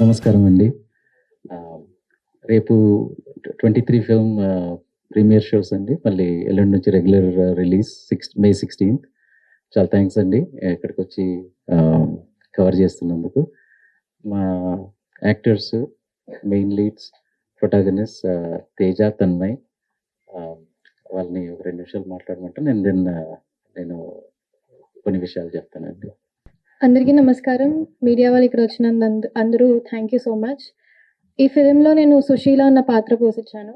నమస్కారం అండి. రేపు 23 ఫిల్మ్ ప్రీమియర్ షోస్ అండి. మళ్ళీ ఎల్లుండి నుంచి రెగ్యులర్ రిలీజ్ May 16th. చాలా థ్యాంక్స్ అండి ఇక్కడికొచ్చి కవర్ చేస్తున్నందుకు. మా actors, main leads, protagonist Teja, Tanmay, వాళ్ళని ఒక 2 నిమిషాలు మాట్లాడమంటే నేను కొన్ని విషయాలు చెప్తానండి. అందరికీ నమస్కారం. మీడియా వాళ్ళు ఇక్కడ వచ్చినందుకు అందరూ థ్యాంక్ యూ సో మచ్. ఈ ఫిలింలో నేను సుశీల అన్న పాత్ర పోషించాను.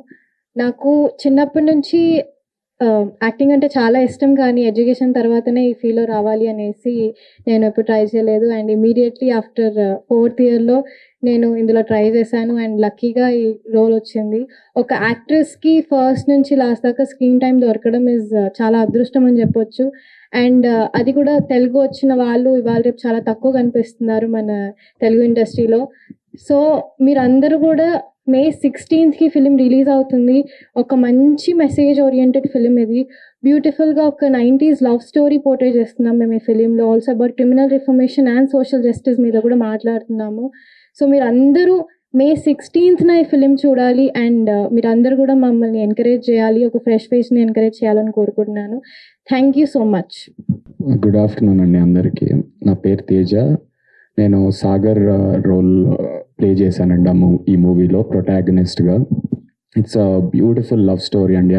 నాకు చిన్నప్పటి నుంచి యాక్టింగ్ అంటే చాలా ఇష్టం, కానీ ఎడ్యుకేషన్ తర్వాతనే ఈ ఫీల్డ్లో రావాలి అనేసి నేను ఎప్పుడు ట్రై చేయలేదు. అండ్ ఇమీడియట్లీ ఆఫ్టర్ 4th ఇయర్లో నేను ఇందులో ట్రై చేశాను అండ్ లక్కీగా ఈ రోల్ వచ్చింది. ఒక యాక్ట్రెస్కి ఫస్ట్ నుంచి లాస్ట్ దాకా స్క్రీన్ టైం దొరకడం చాలా అదృష్టం అని చెప్పొచ్చు. అండ్ అది కూడా తెలుగు వచ్చిన వాళ్ళు ఇవాళ రేపు చాలా తక్కువ కనిపిస్తున్నారు మన తెలుగు ఇండస్ట్రీలో. సో మీరందరూ కూడా May 16th ఫిలిం రిలీజ్ అవుతుంది. ఒక మంచి మెసేజ్ ఓరియంటెడ్ ఫిలిం ఇది. బ్యూటిఫుల్గా ఒక 90s లవ్ స్టోరీ పోర్ట్రే చేస్తున్నాం మేము ఈ ఫిలింలో. Also about criminal reformation and social justice మీద కూడా మాట్లాడుతున్నాము. సో మీరందరూ May 16th ఈ ఫిలిం చూడాలి అండ్ మీరందరూ కూడా మమ్మల్ని ఎంకరేజ్ చేయాలి, ఒక ఫ్రెష్ ఫేస్ని ఎంకరేజ్ చేయాలని కోరుకుంటున్నాను. Thank you so much. Good afternoon అండి అందరికీ. నా పేరు తేజ. నేను సాగర్ రోల్ ప్లే చేశానండి ఈ మూవీలో ప్రొటాగనిస్ట్గా. It's a beautiful love story అండి.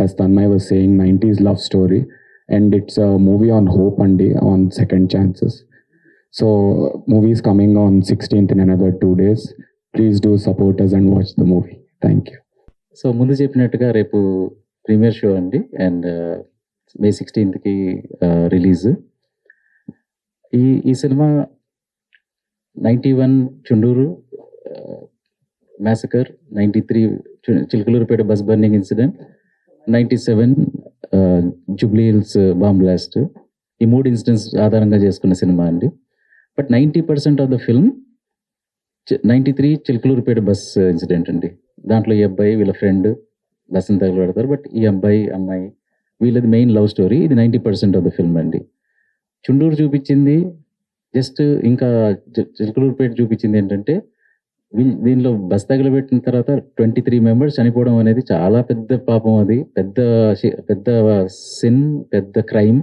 As Tanmay was saying, 90s love story and it's a movie on hope అండి, on second chances. So movie is coming on 16th in another 2 days. Please do support us and watch the movie. Thank you. So ముందు చెప్పినట్టుగా రేపు premiere show అండి and May 16th release. ఈ సినిమా 91 Chunduru massacre, 93 Chilakaluripet bus burning incident, 97 Jubilee hills bomb blast, ఈ 3 incidents ఆధారంగా చేసుకున్న cinema అండి. But 90% of the film 93 Chilakaluripet bus incident అండి. దాంట్లో ఈ అబ్బాయి వీళ్ళ ఫ్రెండ్ బస్సుని తగలబెడతారు. బట్ ఈ అబ్బాయి అమ్మాయి వీళ్ళది మెయిన్ లవ్ స్టోరీ. ఇది 90% ఆఫ్ ద ఫిల్మ్ అండి. చుండూరు చూపించింది జస్ట్, ఇంకా చిలకలూరుపేట చూపించింది ఏంటంటే దీనిలో బస్ తగలబెట్టిన తర్వాత 23 మెంబర్స్ చనిపోవడం అనేది చాలా పెద్ద పాపం. అది పెద్ద సిన్, పెద్ద క్రైమ్.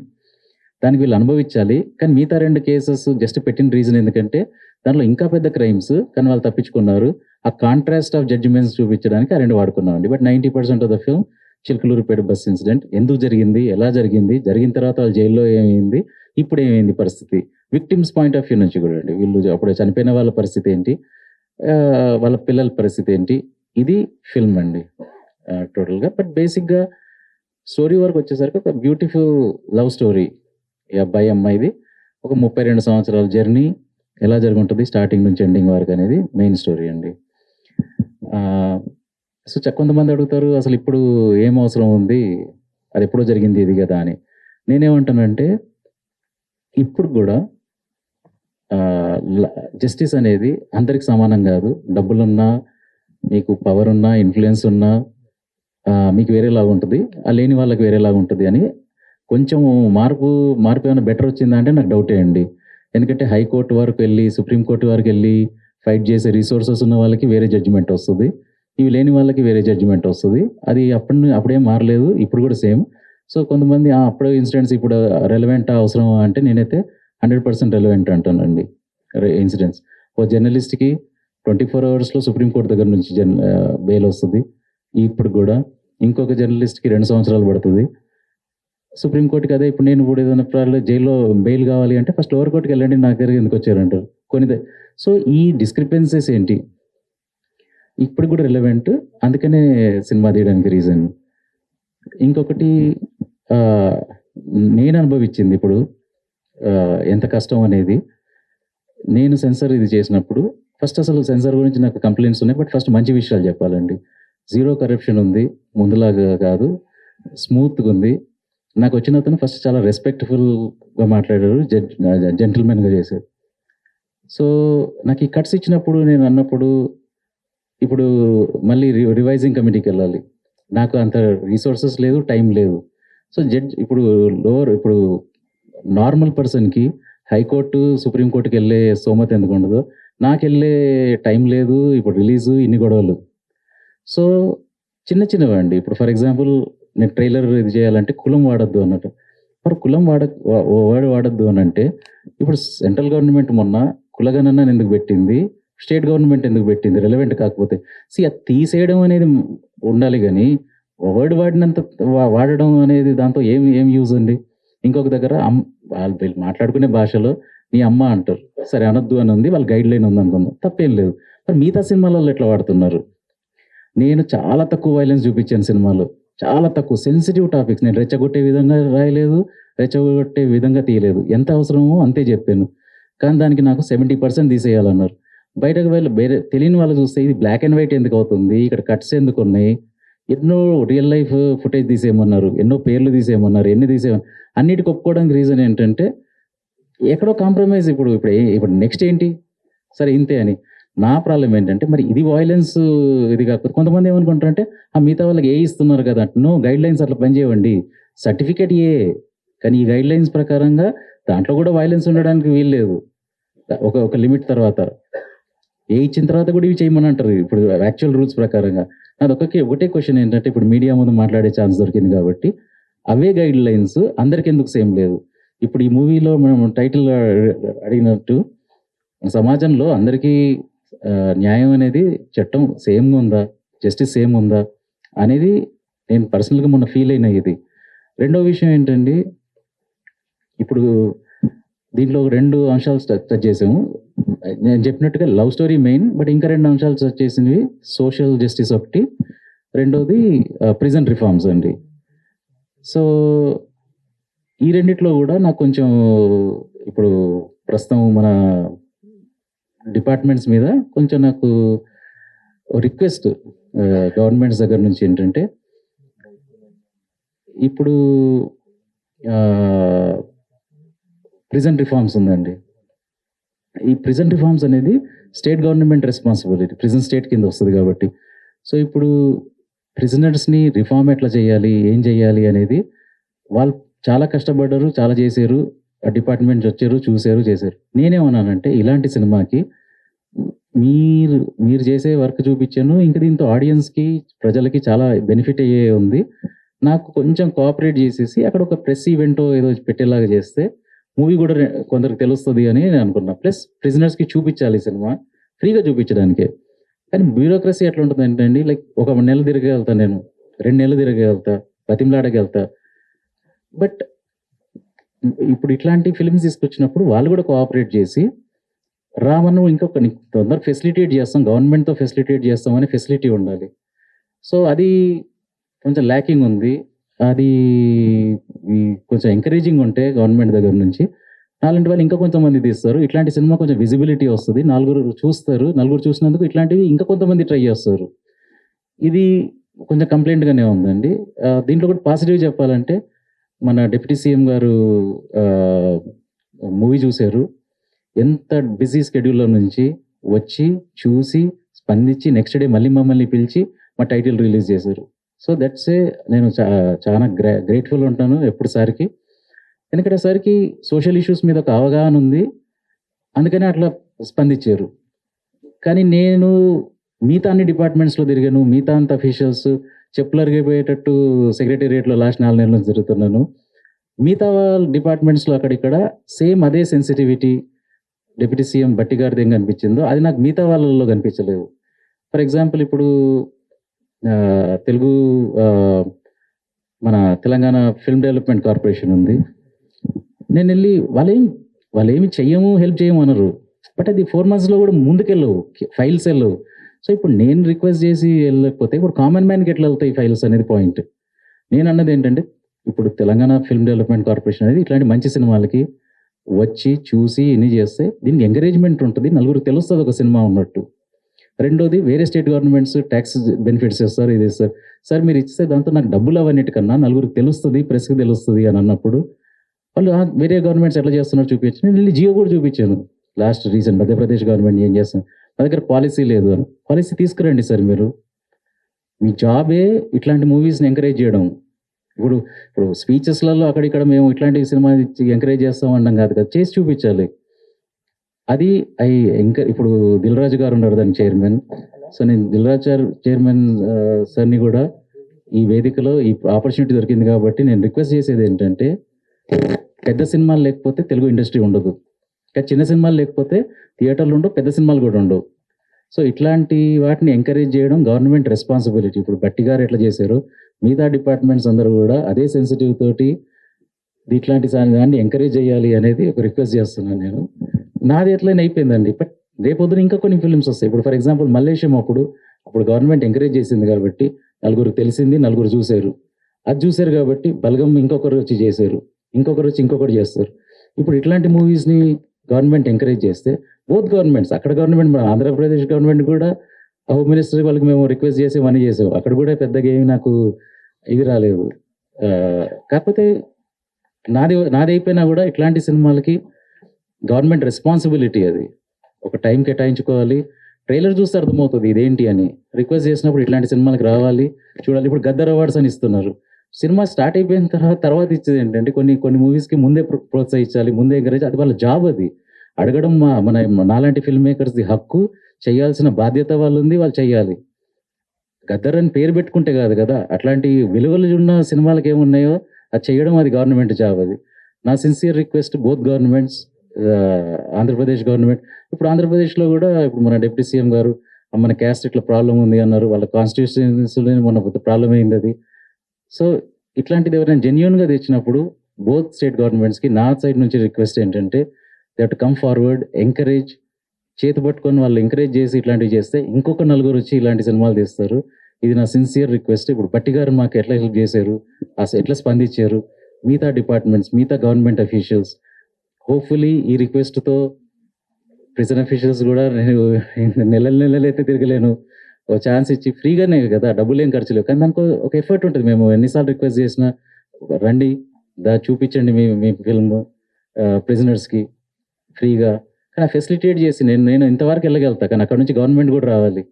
దానికి వీళ్ళు అనుభవించాలి. కానీ మిగతా 2 కేసెస్ జస్ట్ పెట్టిన రీజన్ ఎందుకంటే దాంట్లో ఇంకా పెద్ద క్రైమ్స్, కానీ వాళ్ళు తప్పించుకున్నారు. ఆ కాంట్రాస్ట్ ఆఫ్ జడ్జిమెంట్స్ చూపించడానికి ఆ 2 వాడుకున్నామండి. But 90% of the film Chilakaluripet bus incident ఎందుకు జరిగింది, ఎలా జరిగింది, జరిగిన తర్వాత వాళ్ళు జైల్లో ఏమైంది, ఇప్పుడు ఏమైంది పరిస్థితి, విక్టిమ్స్ పాయింట్ ఆఫ్ వ్యూ నుంచి కూడా అండి. వీళ్ళు అప్పుడు చనిపోయిన వాళ్ళ పరిస్థితి ఏంటి, వాళ్ళ పిల్లల పరిస్థితి ఏంటి, ఇది ఫిల్మ్ అండి టోటల్గా. బట్ బేసిక్గా స్టోరీ వరకు వచ్చేసరికి ఒక బ్యూటిఫుల్ లవ్ స్టోరీ. ఈ అబ్బాయి అమ్మాయిది ఒక 32 సంవత్సరాల జర్నీ ఎలా జరుగుంటుంది స్టార్టింగ్ నుంచి ఎండింగ్ వరకు అనేది మెయిన్ స్టోరీ అండి. సో కొంతమంది అడుగుతారు అసలు ఇప్పుడు ఏం అవసరం ఉంది, అది ఎప్పుడో జరిగింది ఇది కదా అని. నేనేమంటానంటే ఇప్పుడు కూడా జస్టిస్ అనేది అందరికి సమానం కాదు. డబ్బులున్నా, మీకు పవర్ ఉన్నా, ఇన్ఫ్లుయెన్స్ ఉన్నా మీకు వేరేలాగా ఉంటుంది, ఆ లేని వాళ్ళకి వేరేలాగా ఉంటుంది అని కొంచెం మార్పు ఏమైనా బెటర్ వచ్చిందా అంటే నాకు డౌటే అండి. ఎందుకంటే హైకోర్టు వరకు వెళ్ళి, సుప్రీంకోర్టు వరకు వెళ్ళి ఫైట్ చేసే రిసోర్సెస్ ఉన్న వాళ్ళకి వేరే జడ్జిమెంట్ వస్తుంది, ఇవి లేని వాళ్ళకి వేరే జడ్జిమెంట్ వస్తుంది. అది అప్పుడేం మారలేదు, ఇప్పుడు కూడా సేమ్. సో కొంతమంది అప్పుడు ఇన్సిడెంట్స్ ఇప్పుడు రెలవెంట్ అవసరం అంటే నేనైతే 100% రెలవెంట్ అంటానండి. ఇన్సిడెంట్స్ ఓ జర్నలిస్ట్కి 24 అవర్స్లో సుప్రీంకోర్టు దగ్గర నుంచి బెయిల్ వస్తుంది. ఇప్పుడు కూడా ఇంకొక జర్నలిస్ట్కి 2 సంవత్సరాలు పడుతుంది. సుప్రీంకోర్టుకి అదే ఇప్పుడు నేను కూడా ఏదైనా జైల్లో బెయిల్ కావాలి అంటే ఫస్ట్ లోవర్ కోర్టుకి వెళ్ళండి, నా దగ్గరికి ఎందుకు వచ్చారంటారు కొన్ని. సో ఈ డిస్క్రిపెన్సీస్ ఏంటి ఇప్పుడు కూడా రిలవెంట్, అందుకనే సినిమా తీయడానికి రీజన్. ఇంకొకటి నేను అనుభవించింది ఇప్పుడు ఎంత కష్టం అనేది. నేను సెన్సార్ ఇది చేసినప్పుడు ఫస్ట్ అసలు సెన్సార్ గురించి నాకు కంప్లైంట్స్ ఉన్నాయి. బట్ ఫస్ట్ మంచి విషయాలు చెప్పాలండి. 0 కరప్షన్ ఉంది, ముందులాగా కాదు, స్మూత్గా ఉంది. నాకు వచ్చిన అతను ఫస్ట్ చాలా రెస్పెక్ట్ఫుల్గా మాట్లాడారు, జెంటిల్మెన్గా చేశారు. సో నాకు ఈ కట్స్ ఇచ్చినప్పుడు నేను అన్నప్పుడు ఇప్పుడు మళ్ళీ రివైజింగ్ కమిటీకి వెళ్ళాలి, నాకు అంత రిసోర్సెస్ లేదు, టైం లేదు. సో ఇప్పుడు నార్మల్ పర్సన్కి హైకోర్టు, సుప్రీంకోర్టుకి వెళ్ళే స్తోమత ఎందుకు ఉండదో, నాకు వెళ్ళే టైం లేదు, ఇప్పుడు రిలీజు ఇన్ని గొడవలు. సో చిన్న చిన్నవండి. ఇప్పుడు ఫర్ ఎగ్జాంపుల్ నేను ట్రైలర్ ఇది చేయాలంటే కులం వాడొద్దు అన్నట్టు. మరి కులం వర్డ్ వాడొద్దు అని అంటే ఇప్పుడు సెంట్రల్ గవర్నమెంట్ మొన్న కులగణన ఎందుకు పెట్టింది, స్టేట్ గవర్నమెంట్ ఎందుకు పెట్టింది రెలవెంట్ కాకపోతే. అది తీసేయడం అనేది ఉండాలి కానీ వర్డ్ వాడినంత వాడడం అనేది దాంతో ఏం యూజ్ అండి. ఇంకొక దగ్గర వీళ్ళు మాట్లాడుకునే భాషలో నీ అమ్మ అంటారు, సరే అనొద్దు అని ఉంది, వాళ్ళ గైడ్ లైన్ ఉంది అనుకుందాం, తప్పేం లేదు. మరి మిగతా సినిమాలలో ఎట్లా వాడుతున్నారు? నేను చాలా తక్కువ వైలెన్స్ చూపించాను సినిమాలో, చాలా తక్కువ సెన్సిటివ్ టాపిక్స్. నేను రెచ్చగొట్టే విధంగా రాయలేదు, రెచ్చగొట్టే విధంగా తీయలేదు. ఎంత అవసరమో అంతే చెప్పాను. కానీ దానికి నాకు 70% తీసేయాలన్నారు. బయటకు వెళ్ళి తెలియని వాళ్ళు చూస్తే ఇది బ్లాక్ అండ్ వైట్ ఎందుకు అవుతుంది, ఇక్కడ కట్స్ ఎందుకు ఉన్నాయి, ఎన్నో రియల్ లైఫ్ ఫుటేజ్ తీసేయమన్నారు, ఎన్నో పేర్లు తీసేయమన్నారు, ఎన్ని తీసేయమన్నారు. అన్నిటికి ఒప్పుకోవడానికి రీజన్ ఏంటంటే ఎక్కడో కాంప్రమైజ్. ఇప్పుడు నెక్స్ట్ ఏంటి, సరే ఇంతే అని. నా ప్రాబ్లం ఏంటంటే మరి ఇది వాయిలెన్స్ ఇది కాకపోతే కొంతమంది ఏమనుకుంటారంటే మిగతా వాళ్ళకి ఇస్తున్నారు కదా, నో, గైడ్ లైన్స్ అట్లా పనిచేయండి, సర్టిఫికేట్ కానీ ఈ గైడ్ లైన్స్ ప్రకారంగా దాంట్లో కూడా వైలెన్స్ ఉండడానికి వీల్లేదు. ఒక లిమిట్ తర్వాత ఇచ్చిన తర్వాత కూడా ఇవి చేయమని అంటారు ఇప్పుడు యాక్చువల్ రూల్స్ ప్రకారంగా. నాది ఒకటే క్వశ్చన్ ఏంటంటే ఇప్పుడు మీడియా ముందు మాట్లాడే ఛాన్స్ దొరికింది కాబట్టి అవే గైడ్ లైన్స్ అందరికి ఎందుకు సేమ్ లేదు? ఇప్పుడు ఈ మూవీలో మనం టైటిల్ అడిగినట్టు సమాజంలో అందరికీ న్యాయం అనేది చట్టం సేమ్గా ఉందా, జస్టిస్ సేమ్ ఉందా అనేది నేను పర్సనల్గా మొన్న ఫీల్ అయిన ఇది. రెండో విషయం ఏంటండి, ఇప్పుడు దీంట్లో 2 అంశాలు టచ్ చేసాము. నేను చెప్పినట్టుగా లవ్ స్టోరీ మెయిన్, బట్ ఇంకా 2 అంశాలు టచ్ చేసినవి సోషల్ జస్టిస్ ఒకటి, రెండోది ప్రిజన్ రిఫార్మ్స్ అండి. సో ఈ రెండిట్లో కూడా నాకు కొంచెం ఇప్పుడు ప్రస్తుతం మన డిపార్ట్మెంట్స్ మీద కొంచెం నాకు రిక్వెస్ట్ గవర్నమెంట్స్ దగ్గర నుంచి ఏంటంటే, ఇప్పుడు ప్రిజన్ రిఫార్మ్స్ ఉందండి. ఈ ప్రిజన్ రిఫార్మ్స్ అనేది state government responsibility, prison state కింద వస్తుంది కాబట్టి. సో ఇప్పుడు ప్రిజనర్స్ని రిఫార్మ్ ఎట్లా చేయాలి, ఏం చేయాలి అనేది వాళ్ళు చాలా కష్టపడ్డారు, చాలా చేశారు, డిపార్ట్మెంట్స్ వచ్చారు, చూశారు, చేశారు. నేనేమన్నానంటే ఇలాంటి సినిమాకి మీరు చేసే వర్క్ చూపించాను, ఇంకా దీంతో ఆడియన్స్కి ప్రజలకి చాలా బెనిఫిట్ అయ్యే ఉంది. నాకు కొంచెం కోఆపరేట్ చేసేసి అక్కడ ఒక ప్రెస్ ఈవెంట్ ఏదో పెట్టేలాగా చేస్తే మూవీ కూడా కొందరికి తెలుస్తుంది అని నేను అనుకున్నా. ప్లస్ ప్రిజనర్స్కి చూపించాలి సినిమా, ఫ్రీగా చూపించడానికే. కానీ బ్యూరోక్రసీ ఎట్లా ఉంటుంది ఏంటండి, లైక్ 1 నెల తిరగలుగుతా, నేను 2 నెలలు తిరగలుగుతా, బతిమలాడగలుగుతా. బట్ ఇప్పుడు ఇట్లాంటి ఫిల్మ్స్ తీసుకొచ్చినప్పుడు వాళ్ళు కూడా కోఆపరేట్ చేసి రామను ఇంకొక తొందరగా ఫెసిలిటేట్ చేస్తాం, గవర్నమెంట్తో ఫెసిలిటేట్ చేస్తామని ఫెసిలిటీ ఉండాలి. సో అది కొంచెం ల్యాకింగ్ ఉంది. అది కొంచెం ఎంకరేజింగ్ ఉంటే గవర్నమెంట్ దగ్గర నుంచి అలాంటి వాళ్ళు ఇంకా కొంతమంది తీస్తారు. ఇట్లాంటి సినిమా కొంచెం విజిబిలిటీ వస్తుంది, 4 చూస్తారు, 4 చూసినందుకు ఇట్లాంటివి ఇంకా కొంతమంది ట్రై చేస్తారు. ఇది కొంచెం కంప్లైంట్గానే ఉందండి. దీంట్లో కూడా పాజిటివ్ చెప్పాలంటే మన డిప్యూటీ సీఎం గారు మూవీ చూశారు, ఎంత బిజీ స్కెడ్యూల్లో నుంచి వచ్చి చూసి స్పందించి నెక్స్ట్ డే మళ్ళీ మమ్మల్ని పిలిచి మా టైటిల్ రిలీజ్ చేశారు. సో దట్స్ నేను చాలా గ్రేట్ఫుల్ ఉంటాను ఎప్పుడు సార్కి. ఎందుకంటే సార్కి సోషల్ ఇష్యూస్ మీద ఒక అవగాహన ఉంది, అందుకని అట్లా స్పందించారు. కానీ నేను మిగతా అన్ని డిపార్ట్మెంట్స్లో తిరిగాను, మిగతా అంత అఫీషియల్స్ చెప్పులు అరిగిపోయేటట్టు సెక్రటేరియట్లో లాస్ట్ 4 నెలల నుంచి తిరుగుతున్నాను. మిగతా డిపార్ట్మెంట్స్లో అక్కడిక్కడ సేమ్ అదే సెన్సిటివిటీ డిప్యూటీ సీఎం భట్టి గారిది ఏం కనిపించిందో అది నాకు మిగతా వాళ్ళలో కనిపించలేదు. ఫర్ ఎగ్జాంపుల్ ఇప్పుడు తెలుగు మన తెలంగాణ ఫిల్మ్ డెవలప్మెంట్ కార్పొరేషన్ ఉంది. నేను వెళ్ళి వాళ్ళేమి చెయ్యము, హెల్ప్ చేయము అనరు, బట్ అది 4 monthsలో కూడా ముందుకెళ్ళవు, ఫైల్స్ వెళ్ళవు. సో ఇప్పుడు నేను రిక్వెస్ట్ చేసి వెళ్ళకపోతే ఇప్పుడు కామన్ మ్యాన్కి ఎట్లా వెళ్తాయి ఫైల్స్ అనేది పాయింట్. నేను అన్నది ఏంటంటే ఇప్పుడు తెలంగాణ ఫిల్మ్ డెవలప్మెంట్ కార్పొరేషన్ అనేది ఇట్లాంటి మంచి సినిమాలకి వచ్చి చూసి ఇన్ని చేస్తే దీనికి ఎంకరేజ్మెంట్ ఉంటుంది, 4 తెలుస్తుంది ఒక సినిమా ఉన్నట్టు. రెండోది వేరే స్టేట్ గవర్నమెంట్స్ ట్యాక్స్ బెనిఫిట్స్ ఇస్తారు, ఇది ఇస్తారు. సార్ మీరు ఇస్తే దాంతో నాకు డబ్బులు అవన్నిటికన్నా 4 తెలుస్తుంది, ప్రెస్కి తెలుస్తుంది అని అన్నప్పుడు వాళ్ళు వేరే గవర్నమెంట్స్ ఎట్లా చేస్తున్నారు చూపించి నేను వెళ్ళి జియో కూడా చూపించాను. లాస్ట్ రీసెంట్ మధ్యప్రదేశ్ గవర్నమెంట్ ఏం చేస్తాను, మా దగ్గర పాలసీ లేదు అని. పాలసీ తీసుకురండి సార్, మీరు మీ జాబే ఇట్లాంటి మూవీస్ని ఎంకరేజ్ చేయడం. ఇప్పుడు స్పీచెస్లలో అక్కడిక్కడ మేము ఇట్లాంటి సినిమా ఎంకరేజ్ చేస్తాం అనడం కాదు కదా, చేసి చూపించాలి. అది ఇంకా ఇప్పుడు దిల్ రాజు గారు ఉన్నారు దాని చైర్మన్. సో నేను దిల్ రాజు చైర్మన్ సార్ని కూడా ఈ వేదికలో ఈ ఆపర్చునిటీ దొరికింది కాబట్టి నేను రిక్వెస్ట్ చేసేది ఏంటంటే, పెద్ద సినిమాలు లేకపోతే తెలుగు ఇండస్ట్రీ ఉండదు. ఇంకా చిన్న సినిమాలు లేకపోతే థియేటర్లు ఉండవు, పెద్ద సినిమాలు కూడా ఉండవు. సో ఇట్లాంటి వాటిని ఎంకరేజ్ చేయడం గవర్నమెంట్ రెస్పాన్సిబిలిటీ. ఇప్పుడు బట్టి గారు ఎట్లా చేశారో మిగతా డిపార్ట్మెంట్స్ అందరూ కూడా అదే సెన్సిటివ్ తోటి ఇట్లాంటి దాన్ని ఎంకరేజ్ చేయాలి అనేది ఒక రిక్వెస్ట్ చేస్తున్నాను నేను. నాది ఎట్లయినా అయిపోయిందండి, బట్ రేపొద్దున ఇంకా కొన్ని ఫిల్మ్స్ వస్తాయి. ఇప్పుడు ఫర్ ఎగ్జాంపుల్ మల్లేశం అప్పుడు గవర్నమెంట్ ఎంకరేజ్ చేసింది కాబట్టి నలుగురు తెలిసింది, నలుగురు చూశారు. అది చూశారు కాబట్టి బలగం ఇంకొకరు వచ్చి చేశారు, ఇంకొకరు వచ్చి ఇంకొకటి చేస్తారు. ఇప్పుడు ఇట్లాంటి మూవీస్ని గవర్నమెంట్ ఎంకరేజ్ చేస్తే బోత్ గవర్నమెంట్స్, అక్కడ గవర్నమెంట్ మన ఆంధ్రప్రదేశ్ గవర్నమెంట్ కూడా హోమ్ మినిస్టర్ వాళ్ళకి మేము రిక్వెస్ట్ చేసి మనీ చేసాం, అక్కడ కూడా పెద్దగా ఏమి నాకు ఇది రాలేదు. కాకపోతే నాది అయిపోయినా కూడా ఇట్లాంటి సినిమాలకి గవర్నమెంట్ రెస్పాన్సిబిలిటీ, అది ఒక టైం కేటాయించుకోవాలి. ట్రైలర్ చూస్తే అర్థమవుతుంది ఇదేంటి అని. రిక్వెస్ట్ చేసినప్పుడు ఇట్లాంటి సినిమాలకు రావాలి, చూడాలి. ఇప్పుడు గద్దర్ అవార్డ్స్ అని ఇస్తున్నారు. సినిమా స్టార్ట్ అయిపోయిన తర్వాత ఇచ్చేది ఏంటంటే కొన్ని మూవీస్కి ముందే ప్రోత్సహించాలి, ముందే ఎంకరేజ్, అది వాళ్ళ జాబ్. అది అడగడం మన నాలాంటి ఫిల్మ్ మేకర్స్ది హక్కు, చేయాల్సిన బాధ్యత వాళ్ళు ఉంది, వాళ్ళు చెయ్యాలి. గద్దర్ అని పేరు పెట్టుకుంటే కాదు కదా, అట్లాంటి విలువలు ఉన్న సినిమాలకు ఏమున్నాయో అది చేయడం, అది గవర్నమెంట్ జాబ్. అది నా sincere request both governments, Andhra Pradesh government. ఇప్పుడు ఆంధ్రప్రదేశ్లో కూడా ఇప్పుడు మన డిప్యూటీ సీఎం గారు మన క్యాస్ట్ ఇట్లా ప్రాబ్లం ఉంది అన్నారు, వాళ్ళ కాన్స్టిట్యూషన్స్లో మన ప్రాబ్లం అయింది అది. సో ఇట్లాంటిది ఎవరైనా జెన్యున్గా తెచ్చినప్పుడు బోత్ స్టేట్ గవర్నమెంట్స్కి నా సైడ్ నుంచి రిక్వెస్ట్ ఏంటంటే, they have to come forward, encourage, చేతి పట్టుకొని వాళ్ళు ఎంకరేజ్ చేసి ఇట్లాంటివి చేస్తే ఇంకొక నలుగురు వచ్చి ఇలాంటి సినిమాలు తీస్తారు. ఇది నా సిన్సియర్ రిక్వెస్ట్. ఇప్పుడు పట్టి గారు మాకు ఎట్లా హెల్ప్ చేశారు, అసలు ఎట్లా స్పందించారు, మిగతా డిపార్ట్మెంట్స్, మిగతా గవర్నమెంట్ అఫీషియల్స్, హోప్ఫుల్లీ ఈ రిక్వెస్ట్తో ప్రిజన్ అఫీషియల్స్ కూడా, నేను నెలలు అయితే తిరగలేను, ఒక ఛాన్స్ ఇచ్చి ఫ్రీగానే కదా, డబ్బులు ఏం ఖర్చు లేవు, కానీ దానికి ఒక ఎఫర్ట్ ఉంటుంది. మేము ఎన్నిసార్లు రిక్వెస్ట్ చేసినా రండి చూపించండి మీ ఫిల్మ్ ప్రిజనర్స్కి ఫ్రీగా, కానీ ఫెసిలిటేట్ చేసి నేను ఇంతవరకు వెళ్ళగలుగుతా, కానీ అక్కడ నుంచి గవర్నమెంట్ కూడా రావాలి.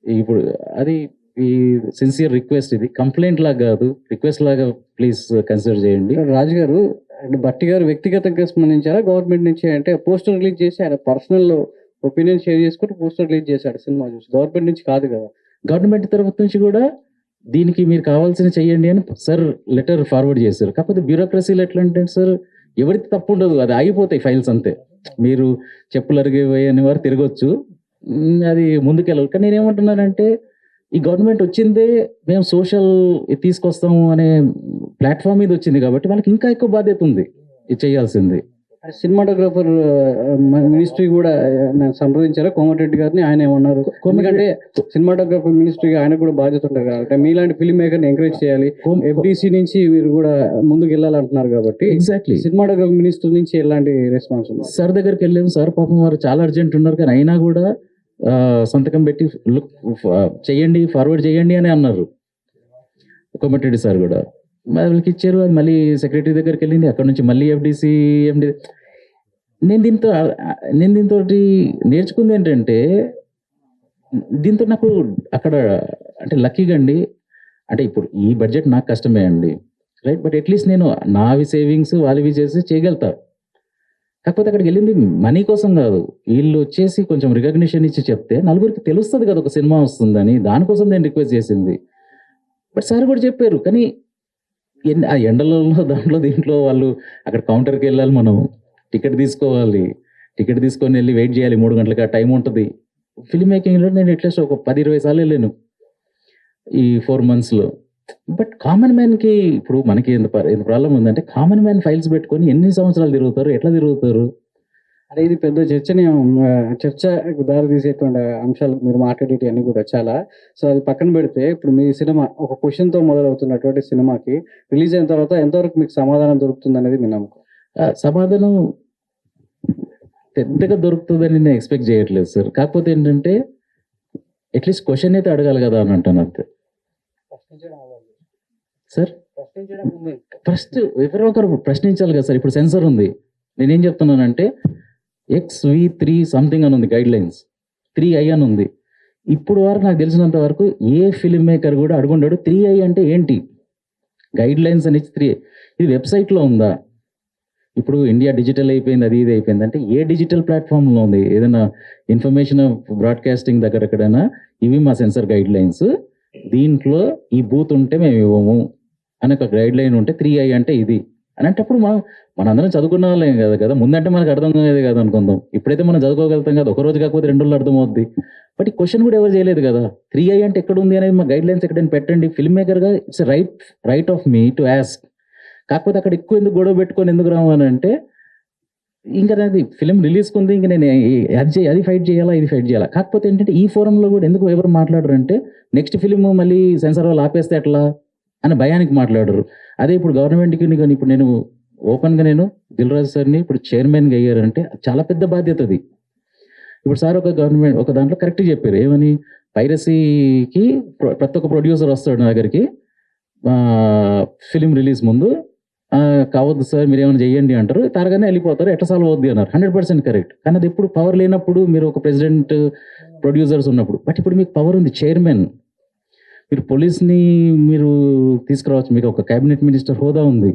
ఇప్పుడు అది ఈ సిన్సియర్ రిక్వెస్ట్, ఇది కంప్లైంట్ లాగా కాదు, రిక్వెస్ట్ లాగా ప్లీజ్ కన్సిడర్ చేయండి. రాజు గారు అంటే బట్టి గారు వ్యక్తిగతంగా స్పందించారా గవర్నమెంట్ నుంచి? అంటే పోస్టర్ రిలీజ్ చేసి ఆయన పర్సనల్ ఒపీనియన్ షేర్ చేసుకుంటూ పోస్టర్ రిలీజ్ చేశాడు సినిమా చూసి, గవర్నమెంట్ నుంచి కాదు కదా. గవర్నమెంట్ తరఫు నుంచి కూడా దీనికి మీరు కావాల్సిన చెయ్యండి అని సార్ లెటర్ ఫార్వర్డ్ చేశారు. కాకపోతే బ్యూరోక్రసీలో ఎట్లా అంటే సార్, ఎవరికి తప్పు ఉండదు, అది ఆగిపోతాయి ఫైల్స్ అంతే. మీరు చెప్పులు అరిగిపోయి అని వారు తిరగొచ్చు, అది ముందుకెళ్ళాలి. కానీ నేనేమంటున్నానంటే, ఈ గవర్నమెంట్ వచ్చిందే మేము సోషల్ తీసుకొస్తాము అనే ప్లాట్ఫామ్ మీద వచ్చింది కాబట్టి వాళ్ళకి ఇంకా ఎక్కువ బాధ్యత ఉంది ఇది చేయాల్సింది. సినిమాటోగ్రాఫర్ మినిస్ట్రీ కూడా నేను సంప్రదించారా కోమటిరెడ్డి గారిని? ఆయన ఏమన్నారు? ఎందుకంటే సినిమాటోగ్రాఫర్ మినిస్ట్రీగా ఆయన కూడా బాధ్యత ఉంటుంది కాబట్టి, మీలాంటి ఫిల్మ్ మేకర్ని ఎంకరేజ్ చేయాలి, FDC నుంచి మీరు కూడా ముందుకు వెళ్ళాలంటున్నారు కాబట్టి, ఎగ్జాక్ట్లీ సినిమాటోగ్రఫీ మినిస్టర్ నుంచి ఎలాంటి రెస్పాన్స్ ఉంది? సార్ దగ్గరికి వెళ్ళాము, సార్ పాపం వారు చాలా అర్జెంట్ ఉన్నారు, కానీ అయినా కూడా సంతకం పెట్టి చెయ్యండి, ఫార్వర్డ్ చేయండి అని అన్నారు. కోమటిరెడ్డి సార్ కూడా వాళ్ళకి ఇచ్చారు. అది మళ్ళీ సెక్రటరీ దగ్గరికి వెళ్ళింది, అక్కడ నుంచి మళ్ళీ FDC MD. నేను దీంతో నేర్చుకుంది ఏంటంటే, దీంతో నాకు అక్కడ అంటే లక్కీగా అండి, అంటే ఇప్పుడు ఈ బడ్జెట్ నాకు కష్టమే అండి, రైట్, బట్ అట్లీస్ట్ నేను నావి సేవింగ్స్ వాళ్ళవి చేసి చేయగలుగుతా. కాకపోతే అక్కడికి వెళ్ళింది మనీ కోసం కాదు, వీళ్ళు వచ్చేసి కొంచెం రికగ్నిషన్ ఇచ్చి చెప్తే నలుగురికి తెలుస్తుంది కదా ఒక సినిమా వస్తుందని, దానికోసం నేను రిక్వెస్ట్ చేసింది. బట్ సార్ కూడా చెప్పారు, కానీ ఆ ఎండలలో దీంట్లో వాళ్ళు అక్కడ కౌంటర్కి వెళ్ళాలి, మనం టికెట్ తీసుకోవాలి, టికెట్ తీసుకొని వెళ్ళి వెయిట్ చేయాలి 3 గంటలకి, ఆ టైం ఉంటుంది. ఫిల్మ్ మేకింగ్లో నేను అట్లీస్ట్ ఒక 10-20 సార్లు వెళ్ళాను ఈ 4 monthsలో. బట్ కామన్ మ్యాన్కి ఇప్పుడు మనకి ఎంత ప్రాబ్లం ఉందంటే, కామన్ మ్యాన్ ఫైల్స్ పెట్టుకొని ఎన్ని సంవత్సరాలు తిరుగుతారు, ఎట్లా తిరుగుతారు? అంటే ఇది పెద్ద చర్చకు దారి తీసేటువంటి అంశాలు మీరు మాట్లాడేటి అన్ని కూడా చాలా. సో అది పక్కన పెడితే, ఇప్పుడు మీ సినిమా ఒక క్వశ్చన్తో మొదలవుతున్నటువంటి సినిమాకి రిలీజ్ అయిన తర్వాత ఎంతవరకు మీకు సమాధానం దొరుకుతుంది అనేది మీ నమ్మకం? సమాధానం పెద్దగా దొరుకుతుందని నేను ఎక్స్పెక్ట్ చేయట్లేదు సార్. కాకపోతే ఏంటంటే అట్లీస్ట్ క్వశ్చన్ అయితే అడగాలి కదా అని అంటాను అంతే సార్. ఫస్ట్ ఎవరో ఒకరు ప్రశ్నించాలి కదా సార్. ఇప్పుడు సెన్సర్ ఉంది, నేనేం చెప్తున్నానంటే XV3 సంథింగ్ అని ఉంది, గైడ్ లైన్స్ 3I అని ఉంది. ఇప్పుడు వరకు నాకు తెలిసినంత వరకు ఏ ఫిల్మ్ మేకర్ కూడా అడుగుండాడు 3I అంటే ఏంటి, గైడ్ లైన్స్ అని 3I. ఇది వెబ్సైట్లో ఉందా? ఇప్పుడు ఇండియా డిజిటల్ అయిపోయింది, అది ఇది అయిపోయింది అంటే ఏ డిజిటల్ ప్లాట్ఫామ్లో ఉంది? ఏదైనా ఇన్ఫర్మేషన్ బ్రాడ్కాస్టింగ్ దగ్గర ఎక్కడైనా ఇవి మా సెన్సర్ గైడ్ లైన్స్, దీంట్లో ఈ బూత్ ఉంటే మేము ఇవ్వము అని ఒక గైడ్ లైన్ ఉంటే 3I అంటే ఇది అనేటప్పుడు మనందరం చదువుకున్న వాళ్ళేం కదా, ముందంటే మనకు అర్థం కాదు కదా అనుకుందాం. ఇప్పుడైతే మనం చదువుకోగలుగుతాం కదా, ఒక రోజు కాకపోతే 2 రోజులు అర్థమవుద్ది. బట్ ఈ క్వశ్చన్ కూడా ఎవరు చేయలేదు కదా. 3I అంటే ఎక్కడ ఉంది అనేది మా గైడ్ లైన్స్ ఎక్కడైనా పెట్టండి. ఫిల్మ్ మేకర్గా it's right of me to ask. కాకపోతే అక్కడ ఎక్కువ ఎందుకు గొడవ పెట్టుకొని ఎందుకు రావాలి అంటే, ఇంకా అది ఫిలిం రిలీజ్కి ఉంది, ఇంకా నేను అది ఫైట్ చేయాలా, ఇది ఫైట్ చేయాలా. కాకపోతే ఏంటంటే ఈ ఫోరంలో కూడా ఎందుకు ఎవరు మాట్లాడరు అంటే, నెక్స్ట్ ఫిలిం మళ్ళీ సెన్సార్ వాళ్ళు ఆపేస్తే ఎట్లా అని భయానికి మాట్లాడరు. అదే ఇప్పుడు గవర్నమెంట్కి కానీ ఇప్పుడు నేను ఓపెన్గా నేను దిల్ రాజు సార్ని ఇప్పుడు చైర్మన్గా అయ్యారంటే చాలా పెద్ద బాధ్యత అది. ఇప్పుడు సార్ ఒక దాంట్లో కరెక్ట్గా చెప్పారు, ఏమని పైరసీకి ప్రతి ఒక్క ప్రొడ్యూసర్ వస్తాడు నా దగ్గరికి ఫిలిం రిలీజ్ ముందు, కావద్దు సార్ మీరు ఏమైనా చెయ్యండి అంటారు, తారగానే వెళ్ళిపోతారు, ఎట్లా సాల్వ్ అవుద్ది అన్నారు. 100% కరెక్ట్. కానీ అది ఎప్పుడు పవర్ లేనప్పుడు, మీరు ఒక ప్రెసిడెంట్ ప్రొడ్యూసర్స్ ఉన్నప్పుడు. బట్ ఇప్పుడు మీకు పవర్ ఉంది, చైర్మన్, మీరు పోలీస్ని మీరు తీసుకురావచ్చు, మీకు ఒక క్యాబినెట్ మినిస్టర్ హోదా ఉంది.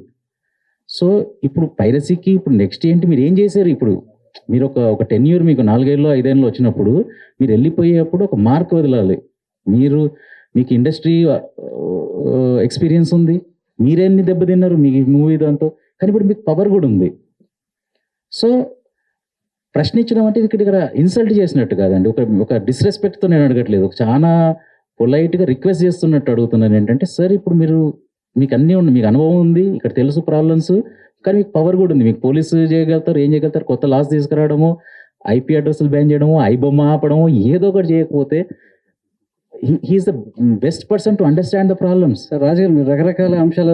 సో ఇప్పుడు పైరసీకి ఇప్పుడు నెక్స్ట్ ఏంటి, మీరు ఏం చేశారు? ఇప్పుడు మీరు ఒక 10 year మీకు 4 ఏళ్ళు 5 ఏళ్ళు వచ్చినప్పుడు మీరు వెళ్ళిపోయేప్పుడు ఒక మార్క్ వదలాలి. మీకు ఇండస్ట్రీ ఎక్స్పీరియన్స్ ఉంది, మీరేన్ని దెబ్బతిన్నారు మీ మూవీ దాంతో, కానీ ఇప్పుడు మీకు పవర్ కూడా ఉంది. సో ప్రశ్నించడం అంటే ఇక్కడ ఇన్సల్ట్ చేసినట్టు కాదండి, ఒక డిస్రెస్పెక్ట్తో నేను అడగట్లేదు, ఒక చాలా పొలైట్గా రిక్వెస్ట్ చేస్తున్నట్టు అడుగుతున్నాను. ఏంటంటే సార్ ఇప్పుడు మీకు అన్నీ ఉంది, మీకు అనుభవం ఉంది, ఇక్కడ తెలుసు ప్రాబ్లమ్స్, కానీ మీకు పవర్ కూడా ఉంది, మీకు పోలీసు చేయగలుగుతారు, ఏం చేయగలుగుతారు, కొత్త లాస్ తీసుకురావడము, IP అడ్రస్లు బ్యాన్ చేయడము, ఐబొమ్మ ఆపడము, ఏదో ఒకటి చేయకపోతే he's the best person to understand the problems. Sir Raju garu, మీరు రకరకాల అంశాలు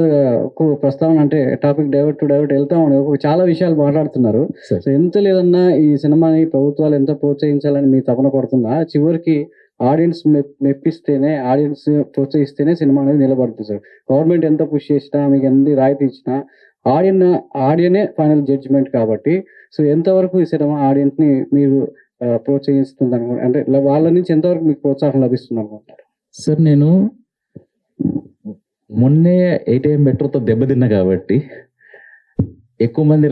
ప్రస్తావన అంటే టాపిక్ డైవర్ట్ వెళ్తామని చాలా విషయాలు మాట్లాడుతున్నారు. Sir. సో ఎంత లేదన్నా ఈ సినిమాని ప్రభుత్వాలు ఎంత ప్రోత్సహించాలని మీ తపన పడుతున్నా, చివరికి ఆడియన్స్ మెప్పిస్తేనే, ఆడియన్స్ ప్రోత్సహిస్తేనే సినిమా అనేది నిలబడుతుంది సార్. గవర్నమెంట్ ఎంత పుష్ చేసినా, మీకు ఎంత రాయితీ ఇచ్చినా, ఆడియనే ఫైనల్ జడ్జిమెంట్ కాబట్టి, సో ఎంతవరకు ఈ సినిమా ఆడియన్స్ ని మీరు ప్రోత్సహిస్తుంది అనుకుంటారు, అంటే వాళ్ళ నుంచి ఎంతవరకు మీకు ప్రోత్సాహం లభిస్తుంది అనుకుంటారు? సార్ నేను మొన్నే 8am మెట్రోతో దెబ్బతిన్నా కాబట్టి ఎక్కువ మంది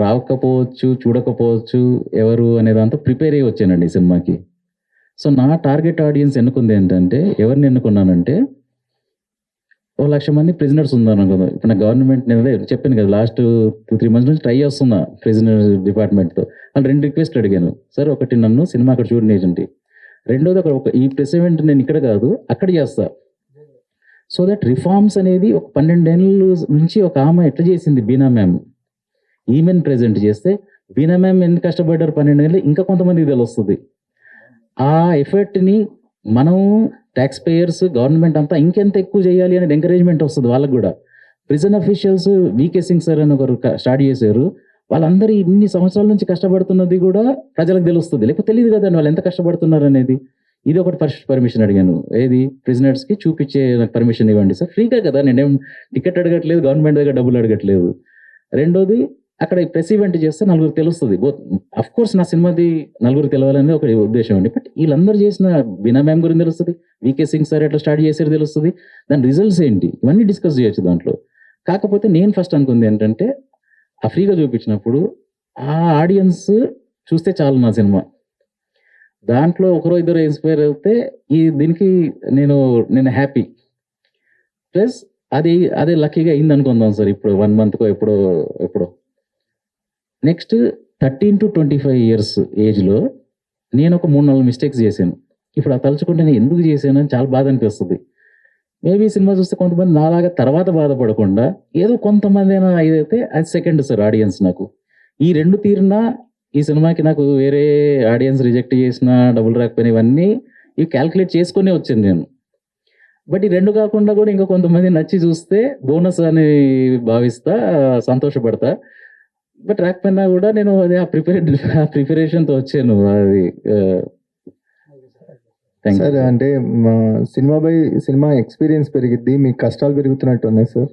రాకపోవచ్చు, చూడకపోవచ్చు ఎవరు అనే దాంతో ప్రిపేర్ అయ్యి వచ్చానండి ఈ సినిమాకి. సో నా టార్గెట్ ఆడియన్స్ ఎన్నుకుంది ఏంటంటే, ఎవరిని ఎన్నుకున్నానంటే, 1,00,000 మంది ప్రిజనర్స్ ఉన్నారు కదా. ఇప్పుడు నా గవర్నమెంట్ నేను చెప్పాను కదా, లాస్ట్ 2-3 months నుంచి ట్రై చేస్తున్నా ప్రిజనర్ డిపార్ట్మెంట్తో. వాళ్ళు 2 రిక్వెస్ట్ అడిగాను. సార్ ఒకటి నన్ను సినిమా అక్కడ చూడని ఏజెంట్, రెండోది ఈ ప్రెస్ ఈవెంట్ నేను ఇక్కడ కాదు అక్కడ చేస్తా. సో దట్ రిఫార్మ్స్ అనేది ఒక 12 ఏళ్ళ నుంచి ఒక ఆమె ఎట్లా చేసింది, బీనా మ్యామ్, ఈమెన్ ప్రెజెంట్ చేస్తే బీనా మ్యామ్ ఎంత కష్టపడ్డారు 12 ఏళ్ళు, ఇంకా కొంతమందికి తెలుస్తుంది. ఆ ఎఫర్ట్ని మనం ట్యాక్స్ పేయర్స్, గవర్నమెంట్ అంతా ఇంకెంత ఎక్కువ చేయాలి అనేది ఎంకరేజ్మెంట్ వస్తుంది వాళ్ళకు కూడా. Prison officials VK Singh sir అని ఒకరు స్టార్ట్ చేశారు. వాళ్ళందరూ ఇన్ని సంవత్సరాల నుంచి కష్టపడుతున్నది కూడా ప్రజలకు తెలుస్తుంది, లేకపోతే తెలియదు కదండి వాళ్ళు ఎంత కష్టపడుతున్నారు అనేది. ఇది ఒకటి పర్మిషన్ అడిగాను, ఏది ప్రిజనర్స్కి చూపించే నాకు పర్మిషన్ ఇవ్వండి సార్, ఫ్రీగా కదా, నేనేం టికెట్ అడగట్లేదు, గవర్నమెంట్ దగ్గర డబ్బులు అడగట్లేదు. రెండోది అక్కడ ప్రెస్ ఈవెంట్ చేస్తే 4 తెలుస్తుంది. అఫ్ కోర్స్ నా సినిమాది 4 తెలవాలనేది ఒక ఉద్దేశం అండి. బట్ వీళ్ళందరూ చేసిన బీనా మ్యామ్ గురించి తెలుస్తుంది, VK సింగ్ సార్ ఎట్లా స్టార్ట్ చేశారు తెలుస్తుంది, దాని రిజల్ట్స్ ఏంటి, ఇవన్నీ డిస్కస్ చేయొచ్చు దాంట్లో. కాకపోతే నేను ఫస్ట్ అనుకుంది ఏంటంటే, ఆ ఫ్రీగా చూపించినప్పుడు ఆ ఆడియన్స్ చూస్తే చాలు నా సినిమా, దాంట్లో ఒకరో ఇద్దరు ఇన్స్పైర్ అయితే దీనికి నేను హ్యాపీ. ప్లస్ అదే లక్కీగా అయింది అనుకుందాం సార్. ఇప్పుడు 1 monthకో ఎప్పుడో నెక్స్ట్ 13 to 25 years ఏజ్లో నేను ఒక 3-4 మిస్టేక్స్ చేశాను. ఇప్పుడు ఆ తలుచుకుంటే నేను ఎందుకు చేశాను అని చాలా బాధ అనిపిస్తుంది. మేబీ సినిమా చూస్తే కొంతమంది నాలాగా తర్వాత బాధపడకుండా ఏదో కొంతమంది అయినా అయితే అది సెకండ్ సార్ ఆడియన్స్. నాకు ఈ 2 తీరినా ఈ సినిమాకి నాకు వేరే ఆడియన్స్ రిజెక్ట్ చేసిన, డబ్బులు రాకపోయినా, ఇవన్నీ ఇవి క్యాల్కులేట్ చేసుకునే వచ్చాను నేను. బట్ ఈ 2 కాకుండా కూడా ఇంకా కొంతమంది నచ్చి చూస్తే బోనస్ అని భావిస్తా, సంతోషపడతా. బట్ రాకపోయినా కూడా నేను అది ఆ ప్రిపరేషన్తో వచ్చాను. అది సార్, అంటే మా సినిమా ఎక్స్పీరియన్స్ పెరిగిద్ది, మీకు కష్టాలు పెరుగుతున్నట్టు ఉన్నాయి సార్.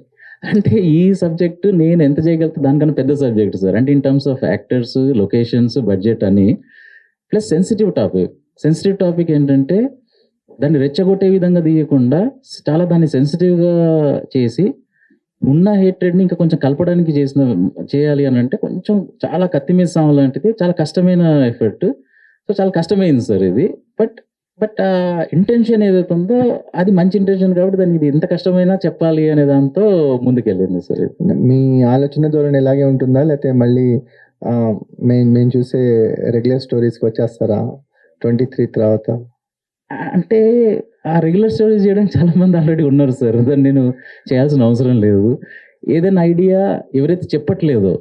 అంటే ఈ సబ్జెక్ట్ నేను ఎంత చేయగలుగుతా దానికన్నా పెద్ద సబ్జెక్ట్ సార్. అంటే in terms of actors, locations, budget అని, ప్లస్ సెన్సిటివ్ టాపిక్ ఏంటంటే దాన్ని రెచ్చగొట్టే విధంగా తీయకుండా చాలా దాన్ని సెన్సిటివ్గా చేసి ఉన్న హేట్రెడ్ని ఇంకా కొంచెం కలపడానికి చేయాలి అని అంటే కొంచెం చాలా కత్తి మీద సాము లాంటిది, చాలా కష్టమైన ఎఫర్ట్. సో చాలా కష్టమైంది సార్ ఇది. బట్ ఆ ఇంటెన్షన్ ఏదైతే ఉందో అది మంచి ఇంటెన్షన్ కాబట్టి దాన్ని ఇది ఎంత కష్టమైనా చెప్పాలి అనే దాంతో ముందుకెళ్ళింది సార్ ఇది. మీ ఆలోచన ధోరణి ఇలాగే ఉంటుందా, లేకపోతే మళ్ళీ మేము చూసే రెగ్యులర్ స్టోరీస్కి వచ్చేస్తారా 23 తర్వాత? అంటే ఆ రెగ్యులర్ స్టోరీస్ చేయడానికి చాలా మంది ఆల్రెడీ ఉన్నారు సార్. దాన్ని నేను చేయాల్సిన అవసరం లేదు. ఏదైనా ఐడియా ఎవరైతే చెప్పట్లేదో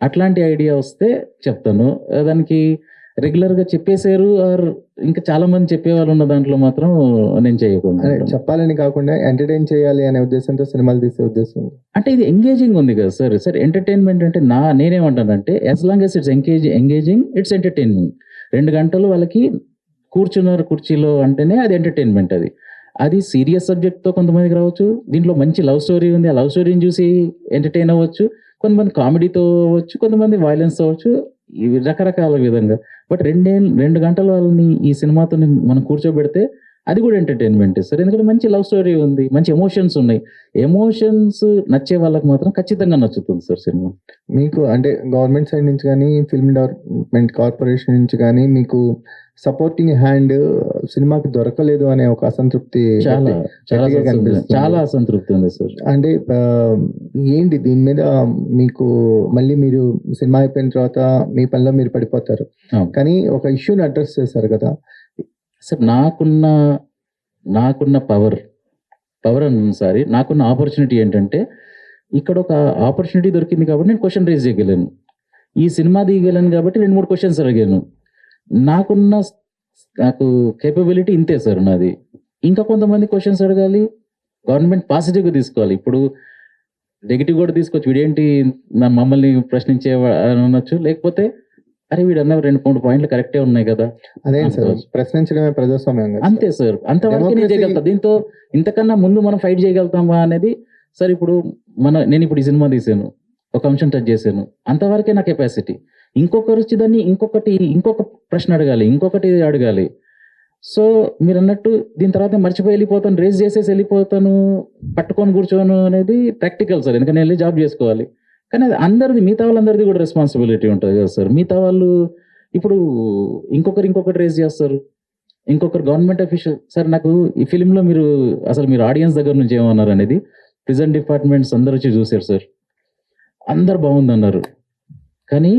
అట్లాంటి ఐడియా వస్తే చెప్తాను. దానికి రెగ్యులర్గా చెప్పేశారు ఆర్ ఇంకా చాలా మంది చెప్పేవాళ్ళు ఉన్న దాంట్లో మాత్రం నేను చేయకుండా అదే ఉంటాను. చెప్పాలని కాకుండా ఎంటర్టైన్ చేయాలి అనే ఉద్దేశంతో సినిమాలు తీసే ఉద్దేశం. అంటే ఇది ఎంగేజింగ్ ఉంది కదా సార్. సార్ ఎంటర్టైన్మెంట్ అంటే నేనేమంటానంటే as long as it's engaging it's entertainment. 2 గంటలు వాళ్ళకి కూర్చున్నారు కుర్చీలో అంటేనే అది ఎంటర్టైన్మెంట్. అది సీరియస్ సబ్జెక్ట్తో కొంతమందికి రావచ్చు, దీంట్లో మంచి లవ్ స్టోరీ ఉంది, ఆ లవ్ స్టోరీని చూసి ఎంటర్టైన్ అవ్వచ్చు, కొంతమంది కామెడీతో అవ్వచ్చు, కొంతమంది వైలెన్స్ అవ్వచ్చు, ఇవి రకరకాల విధంగా. బట్ 2 గంటలు వాళ్ళని ఈ సినిమాతో మనం కూర్చోబెడితే అది కూడా ఎంటర్టైన్మెంట్ సార్. ఎందుకంటే మంచి లవ్ స్టోరీ ఉంది, మంచి ఎమోషన్స్ ఉన్నాయి. ఎమోషన్స్ నచ్చే వాళ్ళకి మాత్రం ఖచ్చితంగా నచ్చుతుంది సార్ సినిమా. మీకు అంటే గవర్నమెంట్ సైడ్ నుంచి కానీ, ఫిల్మ్ డెవలప్మెంట్ కార్పొరేషన్ నుంచి కానీ మీకు సపోర్టింగ్ హ్యాండ్ సినిమాకి దొరకలేదు అనే ఒక అసంతృప్తి చాలా చాలా గట్టిగా కనిపిస్తుంది. చాలా అసంతృప్తి ఉంది సార్. అంటే ఏంటి దీని మీద మీకు మళ్ళీ మీరు సినిమా అయిపోయిన తర్వాత మీ పనిలో మీరు పడిపోతారు, అవును. కానీ ఒక ఇష్యూని అడ్రస్ చేశారు కదా. సార్ నాకున్న పవర్ సారీ నాకున్న ఆపర్చునిటీ ఏంటంటే ఇక్కడ ఒక ఆపర్చునిటీ దొరికింది కాబట్టి నేను క్వశ్చన్ రేజ్ చేయగలను. ఈ సినిమా దిగలను కాబట్టి 2-3 క్వశ్చన్స్ అడిగాను. నాకు కేపబిలిటీ ఇంతే సార్ నాది. ఇంకా కొంతమంది క్వశ్చన్స్ అడగాలి, గవర్నమెంట్ పాజిటివ్గా తీసుకోవాలి. ఇప్పుడు నెగిటివ్ కూడా తీసుకోవచ్చు, వీడేంటి మమ్మల్ని ప్రశ్నించే అనొచ్చు, లేకపోతే అరే వీడు అన్న 2-3 పాయింట్లు కరెక్టే ఉన్నాయి కదా. అదే సార్, ప్రశ్నించడమే ప్రజాస్వామ్యం కదా. అంతే సార్, అంతవరకు నేను చేయగలుగుతా. దీంతో ఇంతకన్నా ముందు మనం ఫైట్ చేయగలుగుతామా అనేది సార్. ఇప్పుడు నేను ఇప్పుడు ఈ సినిమా తీసాను, ఒక అంశం టచ్ చేశాను, అంతవరకే నా కెపాసిటీ. ఇంకొకరు వచ్చి దాన్ని ఇంకొక ప్రశ్న అడగాలి, ఇంకొకటి అడగాలి. సో మీరు అన్నట్టు దీని తర్వాత మర్చిపోయి వెళ్ళిపోతాను, రేస్ చేసేసి వెళ్ళిపోతాను, పట్టుకొని కూర్చోను అనేది ప్రాక్టికల్ సార్. ఎందుకంటే వెళ్ళి జాబ్ చేసుకోవాలి. కానీ అది అందరిది, మిగతా వాళ్ళందరిది కూడా రెస్పాన్సిబిలిటీ ఉంటుంది కదా సార్. మిగతా వాళ్ళు ఇప్పుడు ఇంకొకటి రేస్ చేస్తారు, ఇంకొకరు గవర్నమెంట్ అఫీషియల్. సార్ నాకు ఈ ఫిలింలో మీరు ఆడియన్స్ దగ్గర నుంచి ఏమన్నారు అనేది ప్రిజెంట్ డిపార్ట్మెంట్స్ అందరు వచ్చి చూశారు సార్. అందరు బాగుందన్నారు. కానీ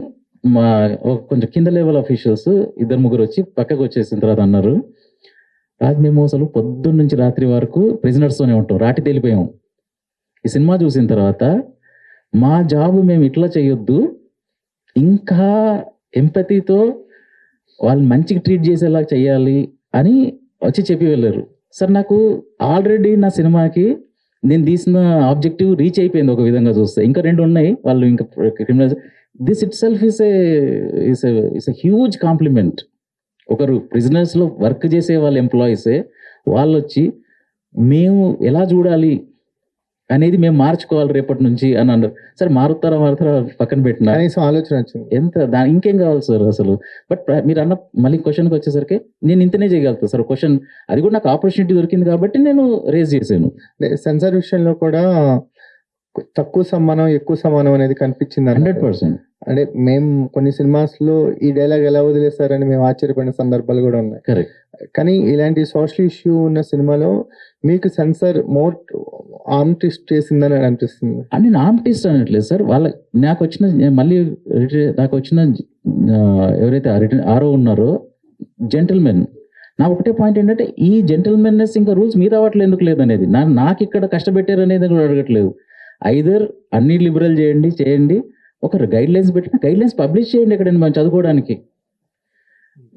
కొంచెం కింద లెవెల్ అఫీషియల్స్ 2-3 వచ్చి పక్కకు వచ్చేసిన తర్వాత అన్నారు, మేము అసలు పొద్దున్న నుంచి రాత్రి వరకు ప్రిజనర్స్తోనే ఉంటాం, రాటి తేలిపోయాం. ఈ సినిమా చూసిన తర్వాత మా జాబ్ మేము ఇట్లా చేయొద్దు, ఇంకా ఎంపతితో వాళ్ళు మంచిగా ట్రీట్ చేసేలా చేయాలి అని వచ్చి చెప్పి వెళ్ళారు సార్. నాకు ఆల్రెడీ నా సినిమాకి నేను తీసిన ఆబ్జెక్టివ్ రీచ్ అయిపోయింది ఒక విధంగా చూస్తే. ఇంకా 2 ఉన్నాయి, వాళ్ళు ఇంకా criminal. This it self is a huge compliment. ఒకరు ప్రిజనర్స్లో వర్క్ చేసే వాళ్ళ ఎంప్లాయీసే వాళ్ళు వచ్చి మేము ఎలా చూడాలి అనేది మేము మార్చుకోవాలి రేపటి నుంచి అని అన్నారు సార్. మారుతారా పక్కన పెట్టిన ఆలోచన వచ్చింది ఎంత ఇంకేం కావాలి సార్ అసలు. బట్ మీరు అన్న మళ్ళీ క్వశ్చన్కి వచ్చేసరికి నేను ఇంతనే చేయగలుగుతాను సార్. క్వశ్చన్ అది కూడా నాకు ఆపర్చునిటీ దొరికింది కాబట్టి నేను రేజ్ చేశాను. సెన్సార్ విషయంలో కూడా తక్కువ సమానం ఎక్కువ సమానం అనేది కనిపించింది 100%. అంటే మేము కొన్ని సినిమాస్ లో ఈ డైలాగ్ ఎలా వదిలేస్తారని మేము ఆశ్చర్యపడిన సందర్భాలు కూడా ఉన్నాయి. కరెక్ట్. కానీ ఇలాంటి సోషల్ ఇష్యూ ఉన్న సినిమాలో మీకు సెన్సార్ మోర్ ఆర్మ్ ట్విస్ట్ చేసిందని అనిపిస్తుంది. అని ఆర్మ్ ట్విస్ట్ అనట్లేదు సార్. నాకు వచ్చిన ఎవరైతే ఆరో ఉన్నారో జెంటిల్మెన్, నా ఒకటే పాయింట్ ఏంటంటే ఈ జెంటిల్మెన్నెస్ ఇంకా రూల్స్ మీద అవ్వట్లేదు ఎందుకు లేదనేది. నాకు ఇక్కడ కష్టపెట్టారు అనేది కూడా అడగట్లేదు. ఐదర్ అన్ని లిబరల్ చేయండి, ఒక గైడ్ లైన్స్ పెట్టిన గైడ్ లైన్స్ పబ్లిష్ చేయండి ఎక్కడైనా మనం చదువుకోవడానికి.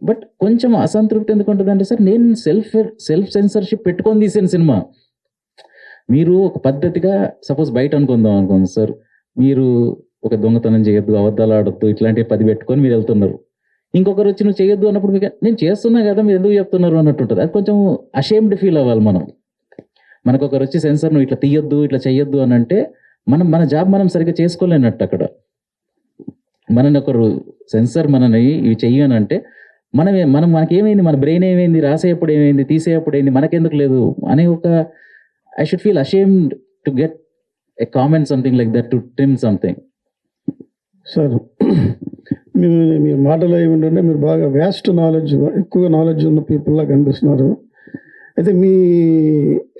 బట్ కొంచెం అసంతృప్తి ఎందుకు ఉంటుంది అంటే సార్, నేను సెల్ఫ్ సెన్సర్షిప్ పెట్టుకొని తీసిన సినిమా. మీరు ఒక పద్ధతిగా సపోజ్ బయట అనుకుంది సార్, మీరు ఒక దొంగతనం చేయొద్దు, అబద్ధాలు ఆడొద్దు, ఇట్లాంటివి 10 పెట్టుకొని మీరు వెళ్తున్నారు. ఇంకొకరు వచ్చి నువ్వు చేయొద్దు అన్నప్పుడు మీకు నేను చేస్తున్నా కదా మీరు ఎందుకు చెప్తున్నారు అన్నట్టు ఉంటుంది. అది కొంచెం అషేమ్డ్ ఫీల్ అవ్వాలి మనం. మనకు ఒకరు వచ్చి సెన్సర్ నువ్వు ఇట్లా తీయొద్దు ఇట్లా చెయ్యొద్దు అని అంటే మన జాబ్ మనం సరిగ్గా చేసుకోలేనట్టు. అక్కడ మనని ఒకరు సెన్సర్ మనని ఇవి చెయ్యనంటే మనకేమైంది, మన బ్రెయిన్ ఏమైంది, రాసేటప్పుడు ఏమైంది, తీసేటప్పుడు ఏంది, మనకెందుకు లేదు అనే ఒక I should feel ashamed to get a comment something like that to trim something. Sir మీ మాటలో ఏమిటంటే మీరు బాగా వ్యాస్ట్ నాలెడ్జ్, ఎక్కువ నాలెడ్జ్ ఉన్న పీపుల్లా కనిపిస్తున్నారు. అయితే మీ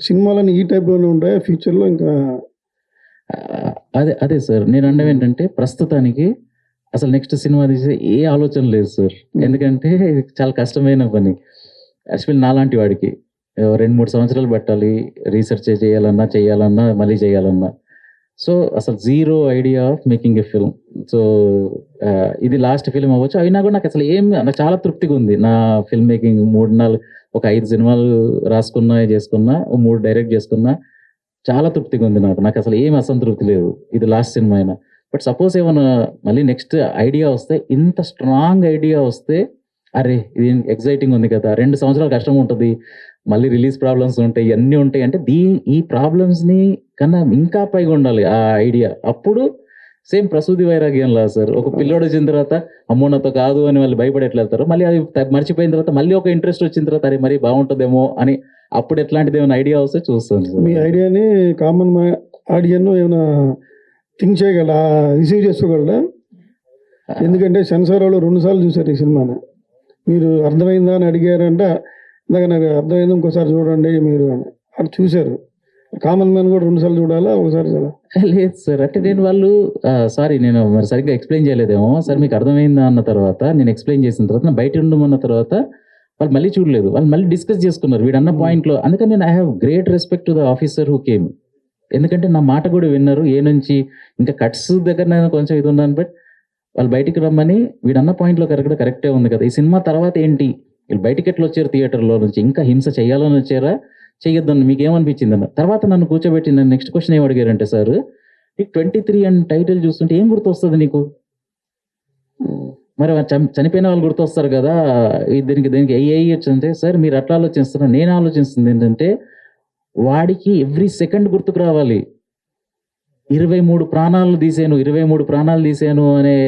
సినిమాలని ఈ టైప్లోనే ఉంటాయా ఫ్యూచర్లో? ఇంకా అదే సార్ నేను అంటే ఏంటంటే ప్రస్తుతానికి అసలు నెక్స్ట్ సినిమా తీసే ఏ ఆలోచన లేదు సార్. ఎందుకంటే ఇది చాలా కష్టమైన పని. యాక్చువల్లీ నాలాంటి వాడికి 2-3 సంవత్సరాలు పట్టాలి రీసెర్చ్ చేయాలన్నా మళ్ళీ చేయాలన్నా. సో అసలు zero idea of making a film. So ఇది లాస్ట్ ఫిల్మ్ అవ్వచ్చు, అయినా కూడా నాకు అసలు నాకు చాలా తృప్తిగా ఉంది. నా ఫిల్మ్ మేకింగ్ 5 సినిమాలు రాసుకున్నా చేసుకున్నా, 3 డైరెక్ట్ చేసుకున్నా, చాలా తృప్తిగా ఉంది నాకు అసలు ఏం అసంతృప్తి లేదు. ఇది లాస్ట్ సినిమా అయినా. బట్ సపోజ్ ఏమైనా మళ్ళీ నెక్స్ట్ ఐడియా వస్తే, ఇంత స్ట్రాంగ్ ఐడియా వస్తే, అరే ఇది ఎగ్జైటింగ్ ఉంది కదా, 2 సంవత్సరాలు కష్టం ఉంటుంది, మళ్ళీ రిలీజ్ ప్రాబ్లమ్స్ ఉంటాయి, ఇవన్నీ ఉంటాయి అంటే ఈ ప్రాబ్లమ్స్ని కన్నా ఇంకా పైగా ఉండాలి ఆ ఐడియా. అప్పుడు సేమ్ ప్రసూతి వైరాగ్యంలా సార్, ఒక పిల్లోడు వచ్చిన తర్వాత అమ్మో నాతో కాదు అని వాళ్ళు భయపడేట్లేస్తారు. మళ్ళీ అది మర్చిపోయిన తర్వాత మళ్ళీ ఒక ఇంట్రెస్ట్ వచ్చిన తర్వాత అరే మరి బాగుంటుందేమో అని అప్పుడు ఎట్లాంటిది ఏమైనా ఐడియా వస్తే చూస్తాను సార్. మీ ఐడియాని కామన్ ఆడియన్ ఏమైనా థింక్ చేయగలరా, రిసీవ్ చేసుకోగలరా? ఎందుకంటే సెన్సార్ వాళ్ళు 2 సార్లు చూసారు ఈ సినిమాని. మీరు అర్థమైందా అని అడిగారంటే ఇందాక నాకు అర్థమైంది ఇంకోసారి చూడండి మీరు అని అది చూశారు. కామన్ మ్యాన్ కూడా 2 సార్లు చూడాలా, ఒకసారి చూడాలా? లేదు సార్, అంటే నేను సారీ నేను మరి సరిగ్గా ఎక్స్ప్లెయిన్ చేయలేదేమో సార్. మీకు అర్థమైందా అన్న తర్వాత నేను ఎక్స్ప్లెయిన్ చేసిన తర్వాత నా బయట ఉండమన్న తర్వాత వాళ్ళు మళ్ళీ చూడలేదు, వాళ్ళు మళ్ళీ డిస్కస్ చేసుకున్నారు వీడన్న పాయింట్లో. అందుకని నేను I have great respect to the officer who came. ఎందుకంటే నా మాట కూడా విన్నారు. నుంచి ఇంకా కట్స్ దగ్గర నేను కొంచెం ఇది ఉన్నాను, బట్ వాళ్ళు బయటికి రమ్మని వీడన్న పాయింట్లో కరెక్టే ఉంది కదా, ఈ సినిమా తర్వాత ఏంటి, వీళ్ళు బయటికి ఎట్లా వచ్చారు థియేటర్లో నుంచి, ఇంకా హింస చేయాలని వచ్చారా, చెయ్యొద్దని మీకు ఏమనిపించింది అన్న తర్వాత నన్ను కూర్చోబెట్టి నన్ను నెక్స్ట్ క్వశ్చన్ ఏం అడిగారంటే, సార్ నీకు 23 అని టైటిల్ చూస్తుంటే ఏం గుర్తొస్తుంది నీకు? మరి చనిపోయిన వాళ్ళు గుర్తొస్తారు కదా, దీనికి అంటే సార్ మీరు అట్లా ఆలోచిస్తున్నారు, నేను ఆలోచిస్తుంది ఏంటంటే వాడికి ఎవ్రీ సెకండ్ గుర్తుకు రావాలి. 23 ప్రాణాలు తీసాను అనే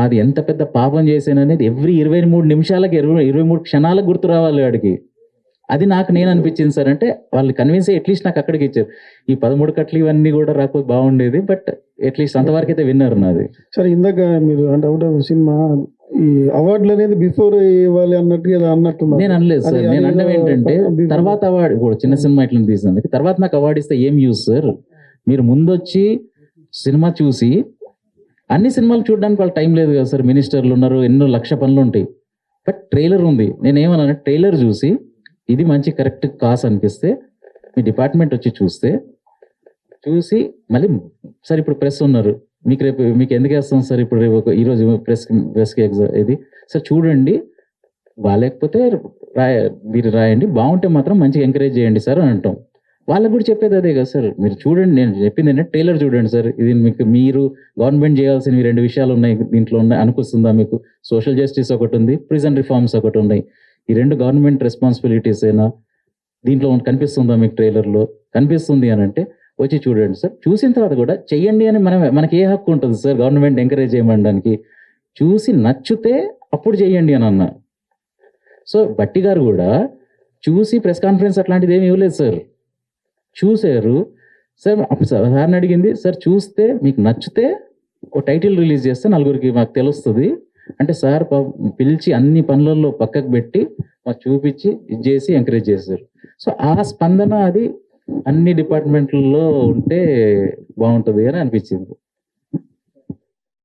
అది ఎంత పెద్ద పాపం చేశాను అనేది ఎవ్రీ 23 నిమిషాలకి 23 క్షణాలకు గుర్తు రావాలి వాడికి. అది నేను అనిపించింది సార్. అంటే వాళ్ళు కన్విన్స్ అయ్యి అట్లీస్ట్ నాకు అక్కడికి ఇచ్చారు. ఈ 13 కట్లు ఇవన్నీ కూడా రాకపోతే బాగుండేది, బట్ అట్లీస్ట్ అంతవరకు అయితే విన్నారు నాది. సరే ఇందాక మీరు అంటే అవుట్ ఆఫ్ సినిమా ఈ అవార్డులు అనేది బిఫోర్ ఇవ్వాలి అన్నట్టు అన్నట్టు నేను అనలేదు సార్. నేను అంటే ఏంటంటే తర్వాత అవార్డు ఇప్పుడు చిన్న సినిమా ఇట్లా తీసినందుకు తర్వాత నాకు అవార్డు ఇస్తే ఏం యూజ్ సార్? మీరు ముందొచ్చి సినిమా చూసి, అన్ని సినిమాలు చూడడానికి వాళ్ళ టైం లేదు కదా సార్, మినిస్టర్లు ఉన్నారు, ఎన్నో లక్ష పనులు ఉంటాయి. బట్ ట్రైలర్ ఉంది, నేనేమన్నా ట్రైలర్ చూసి ఇది మంచి కరెక్ట్ కాస్ అనిపిస్తే మీ డిపార్ట్మెంట్ వచ్చి చూసి మళ్ళీ సార్ ఇప్పుడు ప్రెస్ ఉన్నారు, మీకు ఎందుకు వేస్తాం సార్ ఇప్పుడు రేపు ఈరోజు ప్రెస్కి ఇది సార్ చూడండి, బాగాలేకపోతే మీరు రాయండి, బాగుంటే మాత్రం మంచిగా ఎంకరేజ్ చేయండి సార్ అని అంటాం. వాళ్ళకు కూడా చెప్పేది అదే కదా సార్, మీరు చూడండి, నేను చెప్పింది ఏంటంటే ట్రైలర్ చూడండి సార్, ఇది మీరు గవర్నమెంట్ చేయాల్సిన 2 విషయాలు ఉన్నాయి దీంట్లో అనిపిస్తుందా మీకు? సోషల్ జస్టిస్ ఒకటి ఉంది, ప్రిజన్ రిఫార్మ్స్ ఒకటి ఉన్నాయి. ఈ 2 గవర్నమెంట్ రెస్పాన్సిబిలిటీస్ అయినా దీంట్లో కనిపిస్తుందా మీకు? ట్రైలర్లో కనిపిస్తుంది అని అంటే వచ్చి చూడండి సార్. చూసిన తర్వాత కూడా చెయ్యండి అని మనకి ఏ హక్కు ఉంటుంది సార్ గవర్నమెంట్ ఎంకరేజ్ చేయడానికి? చూసి నచ్చితే అప్పుడు చెయ్యండి అని అన్నా. సో బట్టి గారు కూడా చూసి ప్రెస్ కాన్ఫరెన్స్ అట్లాంటిది ఏమి ఇవ్వలేదు సార్. చూశారు సార్, సార్ని అడిగింది సార్ చూస్తే మీకు నచ్చితే ఓ టైటిల్ రిలీజ్ చేస్తే నలుగురికి మాకు తెలుస్తుంది అంటే సార్ పిలిచి అన్ని పనులలో పక్కకు పెట్టి మాకు చూపించి ఇది చేసి ఎంకరేజ్ చేశారు. సో ఆ స్పందన అది అన్ని డిపార్ట్మెంట్లలో ఉంటే బాగుంటుంది అని అనిపించింది.